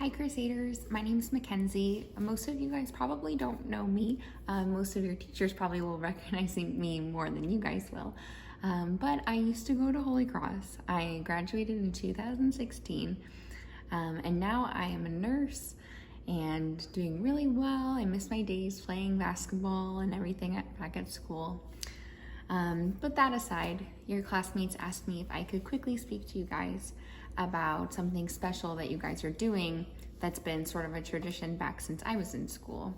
Hi Crusaders, my name is Mackenzie. Most of you guys probably don't know me. Most of your teachers probably will recognize me more than you guys will. But I used to go to Holy Cross. I graduated in 2016 and now I am a nurse and doing really well. I miss my days playing basketball and everything back at school. But that aside, your classmates asked me if I could quickly speak to you guys about something special that you guys are doing that's been sort of a tradition back since I was in school.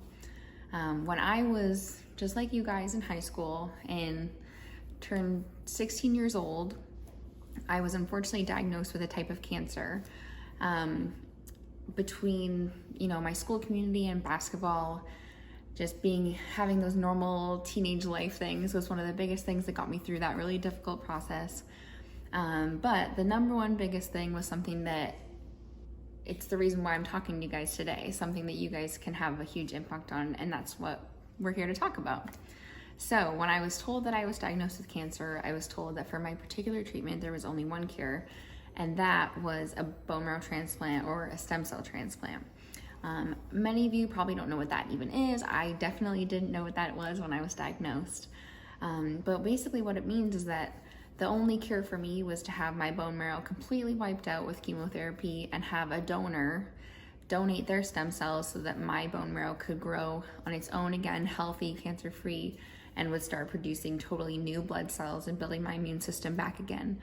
When I was just like you guys in high school and turned 16 years old, I was unfortunately diagnosed with a type of cancer. Between, my school community and basketball, having those normal teenage life things was one of the biggest things that got me through that really difficult process. But the number one biggest thing was something that it's the reason why I'm talking to you guys today, something that you guys can have a huge impact on, and that's what we're here to talk about. So when I was told that I was diagnosed with cancer, I was told that for my particular treatment, there was only one cure, and that was a bone marrow transplant or a stem cell transplant. Many of you probably don't know what that even is. I definitely didn't know what that was when I was diagnosed. But basically what it means is that the only cure for me was to have my bone marrow completely wiped out with chemotherapy and have a donor donate their stem cells so that my bone marrow could grow on its own again, healthy, cancer-free, and would start producing totally new blood cells and building my immune system back again.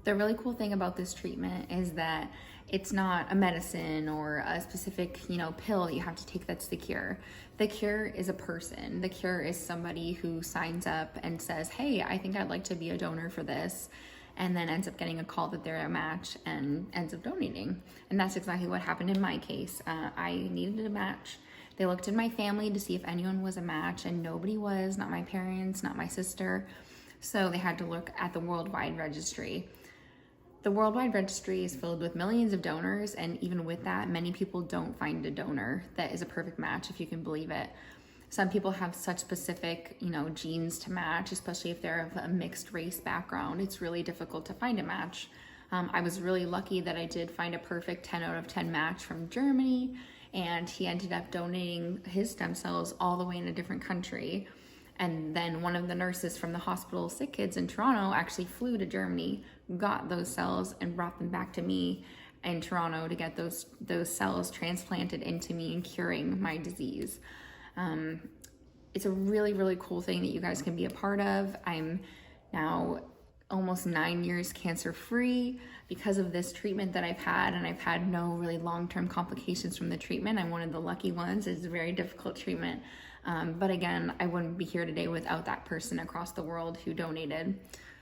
The really cool thing about this treatment is that it's not a medicine or a specific, pill you have to take that's the cure. The cure is a person. The cure is somebody who signs up and says, hey, I think I'd like to be a donor for this, and then ends up getting a call that they're a match and ends up donating. And that's exactly what happened in my case. I needed a match. They looked in my family to see if anyone was a match, and nobody was, not my parents, not my sister. So they had to look at the worldwide registry. The worldwide registry is filled with millions of donors, and even with that, many people don't find a donor that is a perfect match, if you can believe it. Some people have such specific, genes to match, especially if they're of a mixed race background. It's really difficult to find a match. I was really lucky that I did find a perfect 10 out of 10 match from Germany, and he ended up donating his stem cells all the way in a different country. And then one of the nurses from the hospital Sick Kids in Toronto actually flew to Germany, got those cells, and brought them back to me in Toronto to get those cells transplanted into me and curing my disease. It's a really, really cool thing that you guys can be a part of. I'm now almost 9 years cancer-free because of this treatment that I've had, and I've had no really long-term complications from the treatment. I'm one of the lucky ones. It's a very difficult treatment. But again, I wouldn't be here today without that person across the world who donated.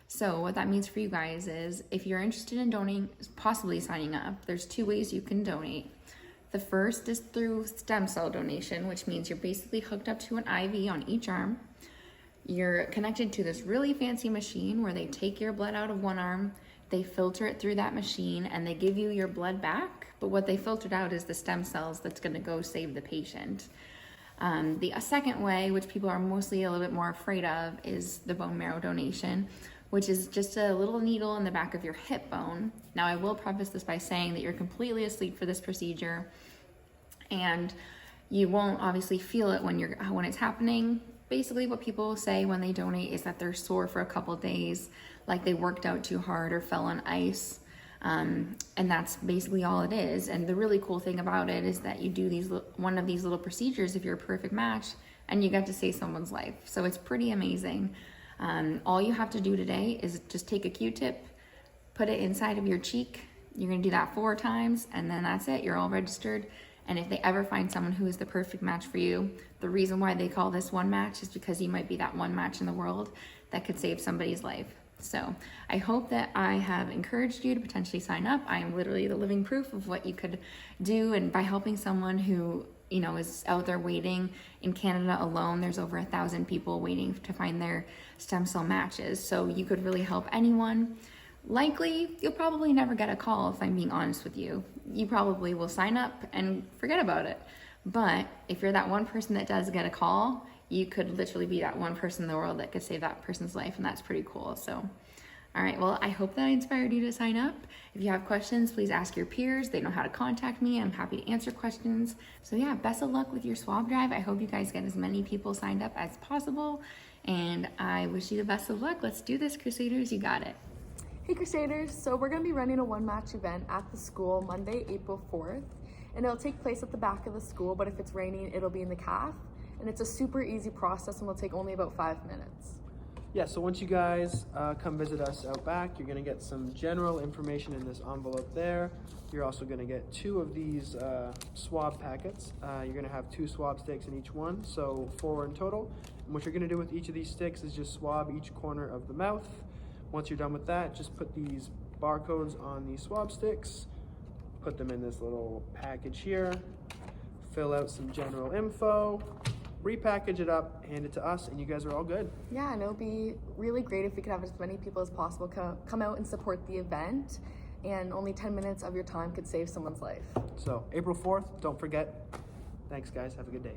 So what that means for you guys is if you're interested in donating, possibly signing up, there's two ways you can donate. The first is through stem cell donation, which means you're basically hooked up to an IV on each arm. You're connected to this really fancy machine where they take your blood out of one arm, they filter it through that machine, and they give you your blood back. But what they filtered out is the stem cells that's gonna go save the patient. The second way, which people are mostly a little bit more afraid of, is the bone marrow donation, which is just a little needle in the back of your hip bone. Now, I will preface this by saying that you're completely asleep for this procedure, and you won't obviously feel it when it's happening. Basically, what people say when they donate is that they're sore for a couple days, like they worked out too hard or fell on ice. And that's basically all it is. And the really cool thing about it is that you do one of these little procedures if you're a perfect match, and you get to save someone's life. So it's pretty amazing. All you have to do today is just take a Q-tip, put it inside of your cheek. You're gonna do that 4 times, and then that's it. You're all registered. And if they ever find someone who is the perfect match for you, the reason why they call this one match is because you might be that one match in the world that could save somebody's life. So I hope that I have encouraged you to potentially sign up. I am literally the living proof of what you could do, and by helping someone who is out there waiting. In Canada alone, there's over 1,000 people waiting to find their stem cell matches. So you could really help anyone. Likely, you'll probably never get a call, if I'm being honest with you. You probably will sign up and forget about it. But if you're that one person that does get a call, you could literally be that one person in the world that could save that person's life, and that's pretty cool. So All right, well, I hope that I inspired you to sign up. If you have questions, please ask your peers. They know how to contact me. I'm happy to answer questions. So yeah, best of luck with your swab drive. I hope you guys get as many people signed up as possible. And I wish you the best of luck. Let's do this, Crusaders. You got it. Hey Crusaders, so we're going to be running a one-match event at the school Monday, April 4th. And it'll take place at the back of the school, but if it's raining, it'll be in the calf. And it's a super easy process and will take only about 5 minutes. Yeah, so once you guys come visit us out back, you're gonna get some general information in this envelope there. You're also gonna get 2 of these swab packets. You're gonna have 2 swab sticks in each one, so 4 in total. And what you're gonna do with each of these sticks is just swab each corner of the mouth. Once you're done with that, just put these barcodes on these swab sticks, put them in this little package here, fill out some general info, repackage it up, hand it to us, and you guys are all good. Yeah, and it'll be really great if we could have as many people as possible come out and support the event. And only 10 minutes of your time could save someone's life. So April 4th, don't forget. Thanks guys, have a good day.